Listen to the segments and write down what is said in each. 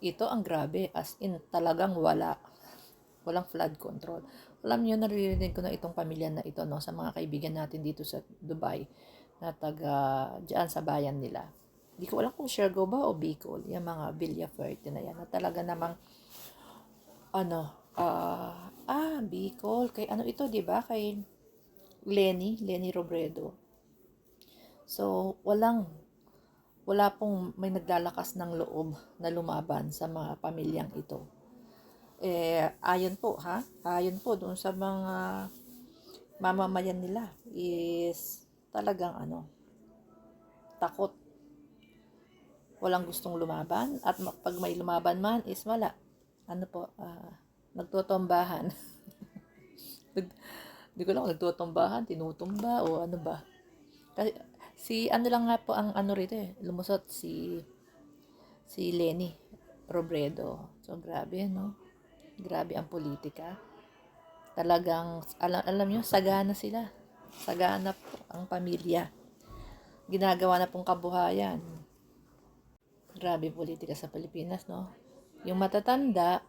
ito ang grabe, as in talagang walang flood control. Alam niyo, naririnig ko na itong pamilya na ito, no, sa mga kaibigan natin dito sa Dubai na taga diyan sa bayan nila. Hindi ko alam kung Siargao ba o Bicol, yung mga Villaferte na yan, na talaga namang ano, Bicol, kay ano ito, di ba? Kay Lenny Robredo. So, wala pong may naglalakas ng loob na lumaban sa mga pamilyang ito. Ayon po doon sa mga mamamayan nila is talagang takot. Walang gustong lumaban at pag may lumaban man is wala. Nagtotombahan. Hindi ko lang kung nagtotombahan, tinutumba o ano ba. Kasi ano lang nga po ang ano rito lumusot si Lenny Robredo. So grabe, no? Grabe ang politika. Talagang alam niyo, sagana sila. Sagana po ang pamilya. Ginagawa na pong kabuhayan. Grabe politika sa Pilipinas, no? Yung matatanda,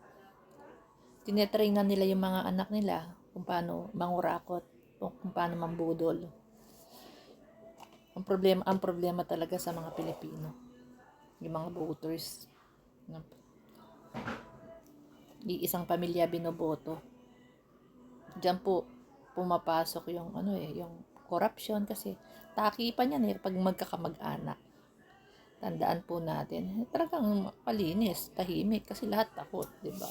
tinetrain na nila yung mga anak nila kung paano mangurakot, kung paano mambudol. Ang problema talaga sa mga Pilipino, yung mga voters. Isang pamilya binoboto. Diyan po pumapasok yung yung corruption kasi taki pa niyan pag magkakamag-anak. Tandaan po natin, talagang malinis, tahimik kasi lahat takot, 'di ba?